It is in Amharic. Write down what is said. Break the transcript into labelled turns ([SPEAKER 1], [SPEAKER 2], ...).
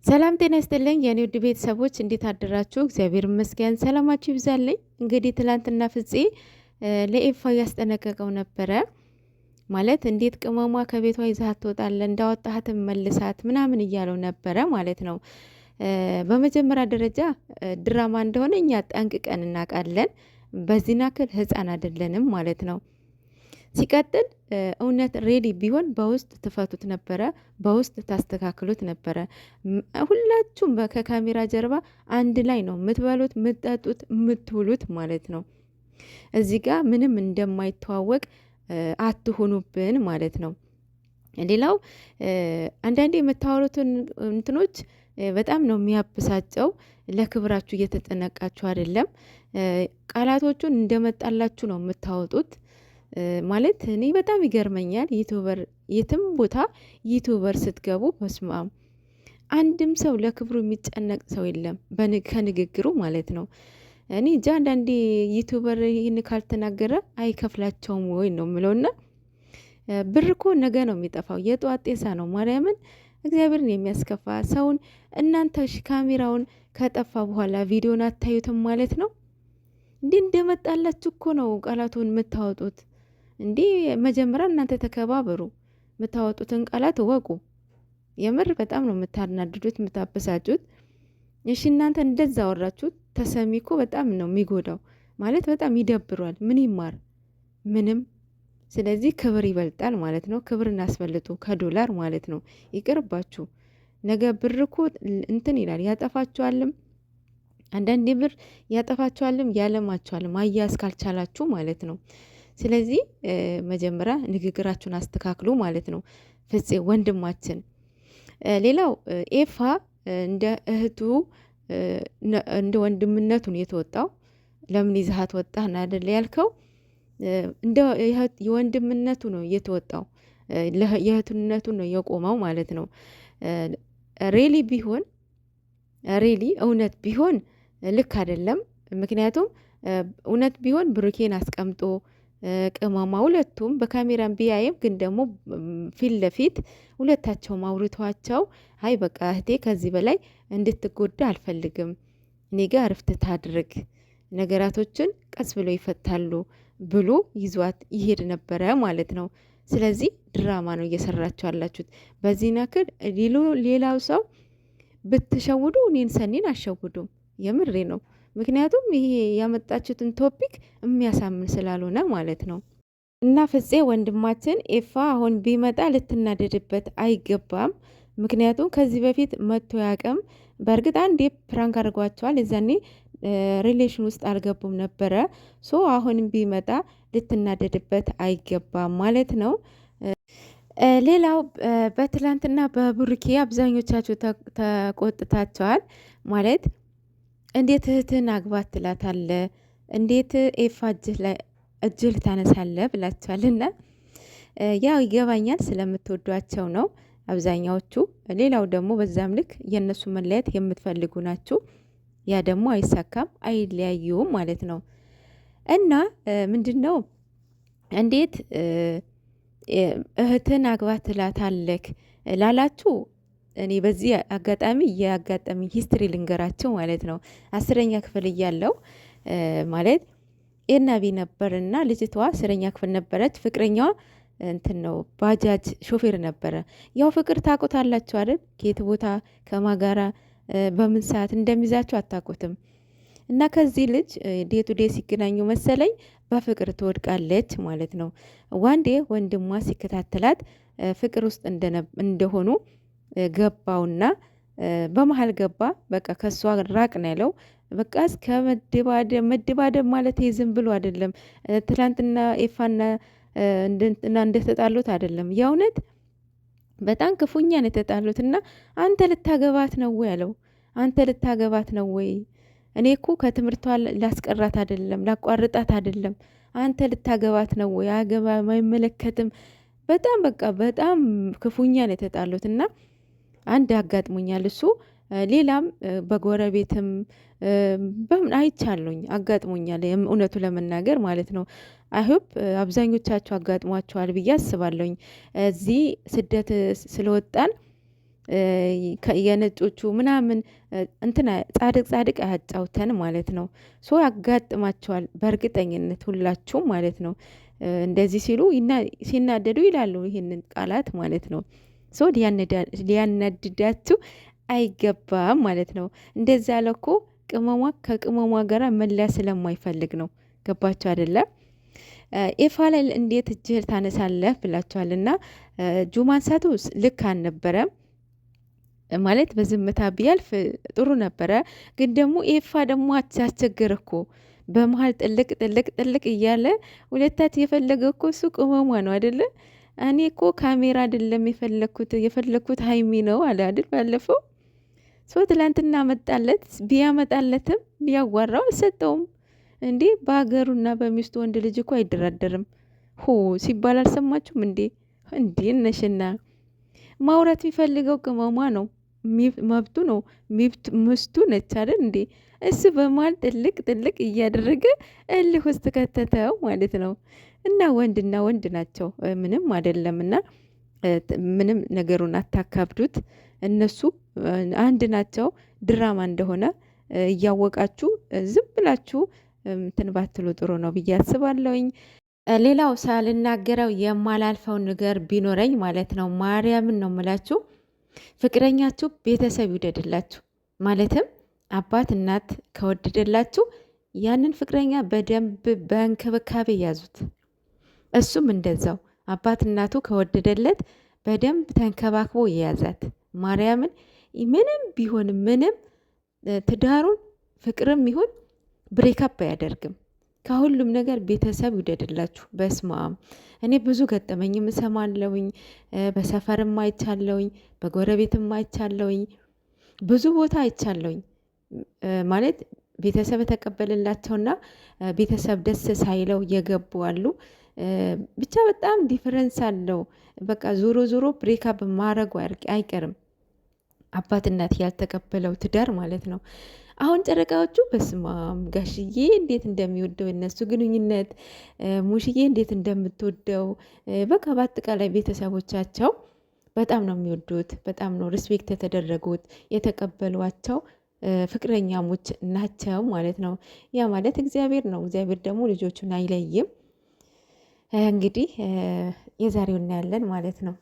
[SPEAKER 1] ሰላም ጤና ይስጥልኝ የኔ ውድ ቤተሰቦች እንዴት አደራችሁ? እግዚአብሔር ይመስገን ሰላማችሁ ይብዛልኝ። እንግዲህ ትላንትና ፍፄ ለኤፋ እያስጠነቀቀው ነበረ። ማለት እንዴት ቅመሟ ከቤቷ ይዛት ትወጣለህ እንዳወጣሃትም መልሳት ምናምን እያለው ነበረ ማለት ነው። በመጀመሪያ ደረጃ ድራማ እንደሆነ እኛ ጠንቅቀን እናውቃለን። በዚህ ናክል ህፃን አይደለንም ማለት ነው። ሲቀጥል እውነት ሬዲ ቢሆን በውስጥ ትፈቱት ነበረ፣ በውስጥ ታስተካክሉት ነበረ። ሁላችሁም ከካሜራ ጀርባ አንድ ላይ ነው የምትበሉት፣ የምትጠጡት፣ የምትውሉት ማለት ነው። እዚህ ጋር ምንም እንደማይተዋወቅ አትሆኑብን ማለት ነው። ሌላው አንዳንዴ የምታወሩትን እንትኖች በጣም ነው የሚያብሳጨው። ለክብራችሁ እየተጠነቃችሁ አይደለም። ቃላቶቹን እንደመጣላችሁ ነው የምታወጡት። ማለት እኔ በጣም ይገርመኛል። ዩቱበር የትም ቦታ ዩቱበር ስትገቡ በስማም አንድም ሰው ለክብሩ የሚጨነቅ ሰው የለም ከንግግሩ ማለት ነው። እኔ እንጃ አንዳንዴ ዩቱበር ይህን ካልተናገረ አይከፍላቸውም ወይ ነው የምለውና ብር እኮ ነገ ነው የሚጠፋው። የጠዋት ጤሳ ነው ማርያምን እግዚአብሔርን የሚያስከፋ ሰውን። እናንተ ካሜራውን ከጠፋ በኋላ ቪዲዮን አታዩትም ማለት ነው። እንዲህ እንደመጣላችሁ እኮ ነው ቃላቱን የምታወጡት። እንዲህ መጀመሪያ እናንተ ተከባበሩ፣ የምታወጡትን ቃላት እወቁ። የምር በጣም ነው የምታናድዱት፣ የምታበሳጩት። እሺ እናንተ እንደዛ አወራችሁት፣ ተሰሚኮ በጣም ነው የሚጎዳው ማለት በጣም ይደብሯል። ምን ይማር ምንም። ስለዚህ ክብር ይበልጣል ማለት ነው። ክብርን አስፈልጡ ከዶላር ማለት ነው። ይቅርባችሁ። ነገ ብር እኮ እንትን ይላል ያጠፋችኋልም። አንዳንዴ ብር ያጠፋችኋልም ያለማችኋልም አያያዝ ካልቻላችሁ ማለት ነው። ስለዚህ መጀመሪያ ንግግራችሁን አስተካክሉ ማለት ነው። ፍፄ ወንድማችን። ሌላው ኤፋ እንደ እህቱ እንደ ወንድምነቱን የተወጣው ለምን ይዛሃት ወጣህ አይደል ያልከው? እንደ የወንድምነቱ ነው የተወጣው፣ የእህትነቱ ነው የቆመው ማለት ነው። ሬሊ ቢሆን ሬሊ እውነት ቢሆን ልክ አይደለም። ምክንያቱም እውነት ቢሆን ብሩኬን አስቀምጦ ቅመማ ሁለቱም በካሜራም ቢያይም ግን ደግሞ ፊት ለፊት ሁለታቸውም አውርቷቸው አይ በቃ እህቴ ከዚህ በላይ እንድትጎዳ አልፈልግም፣ እኔ ጋር እረፍት ታድርግ፣ ነገራቶችን ቀስ ብሎ ይፈታሉ ብሎ ይዟት ይሄድ ነበረ ማለት ነው። ስለዚህ ድራማ ነው እየሰራችሁ ያላችሁት። በዚህ ናክል ሌላው ሰው ብትሸውዱ እኔን ሰኔን አሸውዱም። የምሬ ነው። ምክንያቱም ይሄ ያመጣችሁትን ቶፒክ የሚያሳምን ስላልሆነ ማለት ነው። እና ፍፄ ወንድማችን ኤፋ አሁን ቢመጣ ልትናደድበት አይገባም። ምክንያቱም ከዚህ በፊት መጥቶ ያቅም። በእርግጥ አንዴ ፕራንክ አድርጓቸዋል። የዛኔ ሪሌሽን ውስጥ አልገቡም ነበረ። ሶ አሁንም ቢመጣ ልትናደድበት አይገባም ማለት ነው። ሌላው በትላንትና በብሩኬ አብዛኞቻችሁ ተቆጥታቸዋል ማለት እንዴት እህትን አግባት ትላታለ? እንዴት ኤፋ እጅህ ልታነሳለ ብላችኋልና ያው ይገባኛል ስለምትወዷቸው ነው አብዛኛዎቹ። ሌላው ደግሞ በዛም ልክ የእነሱ መለየት የምትፈልጉ ናችሁ። ያ ደግሞ አይሳካም፣ አይለያዩም ማለት ነው። እና ምንድን ነው እንዴት እህትን አግባት ትላታለክ ላላችሁ እኔ በዚህ አጋጣሚ የአጋጣሚ ሂስትሪ ልንገራቸው ማለት ነው። 10ኛ ክፍል እያለው ማለት ኤርናቢ ነበርና ልጅቷ 10ኛ ክፍል ነበረች። ፍቅረኛዋ እንትን ነው ባጃጅ ሾፌር ነበረ። ያው ፍቅር ታውቁታላችሁ አይደል? ከየት ቦታ ከማጋራ በምን ሰዓት እንደሚዛችሁ አታውቁትም። እና ከዚህ ልጅ ዴቱ ዴ ሲገናኙ መሰለኝ በፍቅር ትወድቃለች ማለት ነው። ዋንዴ ወንድሟ ሲከታተላት ፍቅር ውስጥ እንደሆኑ ገባውና በመሀል ገባ። በቃ ከሷ ራቅ ነው ያለው። በቃ እስከ መደባደብ ማለት ዝም ብሎ አይደለም። ትላንትና ኤፋና እንደተጣሉት አይደለም። የእውነት በጣም ክፉኛ ነው የተጣሉት። እና አንተ ልታገባት ነው ወይ ያለው። አንተ ልታገባት ነው ወይ? እኔ እኮ ከትምህርቷ ላስቀራት አይደለም ላቋርጣት አይደለም። አንተ ልታገባት ነው ወይ? አገባ አይመለከትም። በጣም በቃ በጣም ክፉኛ ነው የተጣሉት። እና አንድ አጋጥሞኛል እሱ። ሌላም በጎረቤትም በምን አይቻለኝ አጋጥሞኛል፣ እውነቱ ለመናገር ማለት ነው። አይሆፕ አብዛኞቻችሁ አጋጥሟቸዋል ብዬ አስባለሁኝ። እዚህ ስደት ስለወጣን የነጮቹ ምናምን እንትና ጻድቅ ጻድቅ አያጫውተን ማለት ነው። ሶ ያጋጥማቸዋል በእርግጠኝነት ሁላችሁም ማለት ነው። እንደዚህ ሲሉ ሲናደዱ ይላሉ ይህንን ቃላት ማለት ነው። ሶ ሊያናድዳችሁ አይገባም ማለት ነው። እንደዛ ያለ እኮ ቅመሟ ከቅመሟ ጋር መለያ ስለማይፈልግ ነው። ገባችሁ አይደለም? ኤፋ ላይ እንዴት እጅህ ታነሳለህ ብላችኋል። እና ጁማንሳቱ ልክ አልነበረም ማለት በዝምታ ቢያልፍ ጥሩ ነበረ። ግን ደግሞ ኤፋ ደግሞ አስቸገረ እኮ በመሀል ጥልቅ ጥልቅ ጥልቅ እያለ ሁለታት የፈለገ እኮ እሱ ቅመሟ ነው አይደለ? እኔ እኮ ካሜራ አይደለም የፈለግኩት ሀይሚ ነው አለ አይደል ባለፈው። ሶ ትላንትና መጣለት ቢያመጣለትም ሊያዋራው አልሰጠውም። እንዴ በሀገሩና በሚስቱ ወንድ ልጅ እኮ አይደራደርም ሆ ሲባል አልሰማችሁም እንዴ? እንዴ ነሽና ማውራት የሚፈልገው ቅመሟ ነው፣ መብቱ ነው፣ ምስቱ ነች አይደል እንዴ? እሱ በመሀል ጥልቅ ጥልቅ እያደረገ እልህ ውስጥ ከተተው ማለት ነው። እና ወንድና ወንድ ናቸው፣ ምንም አይደለምና ምንም ነገሩን አታካብዱት። እነሱ አንድ ናቸው። ድራማ እንደሆነ እያወቃችሁ ዝም ብላችሁ እንትን ባትሉ ጥሩ ነው ብዬ አስባለሁኝ። ሌላው ሳልናገረው የማላልፈው ነገር ቢኖረኝ ማለት ነው ማርያምን ነው የምላችሁ፣ ፍቅረኛችሁ ቤተሰብ ይውደድላችሁ። ማለትም አባት እናት ከወደደላችሁ ያንን ፍቅረኛ በደንብ በእንክብካቤ ያዙት። እሱም እንደዛው አባት እናቱ ከወደደለት በደንብ ተንከባክቦ የያዛት። ማርያምን ምንም ቢሆን ምንም ትዳሩን ፍቅርም ይሁን ብሬካፕ አያደርግም። ከሁሉም ነገር ቤተሰብ ይውደድላችሁ። በስማም እኔ ብዙ ገጠመኝም እሰማለሁኝ፣ በሰፈርም አይቻለሁኝ፣ በጎረቤትም አይቻለሁኝ፣ ብዙ ቦታ አይቻለሁኝ። ማለት ቤተሰብ የተቀበልላቸውና ቤተሰብ ደስ ሳይለው የገቡ አሉ። ብቻ በጣም ዲፈረንስ አለው። በቃ ዞሮ ዞሮ ብሬካፕ ማድረጉ አይቀርም፣ አባት እናት ያልተቀበለው ትዳር ማለት ነው። አሁን ጨረቃዎቹ በስማም ጋሽዬ እንዴት እንደሚወደው የነሱ ግንኙነት፣ ሙሽዬ እንዴት እንደምትወደው፣ በቃ በአጠቃላይ ቤተሰቦቻቸው በጣም ነው የሚወዱት። በጣም ነው ሪስፔክት የተደረጉት የተቀበሏቸው ፍቅረኛሞች ናቸው ማለት ነው። ያ ማለት እግዚአብሔር ነው። እግዚአብሔር ደግሞ ልጆቹን አይለይም። እንግዲህ የዛሬው እናያለን ማለት ነው።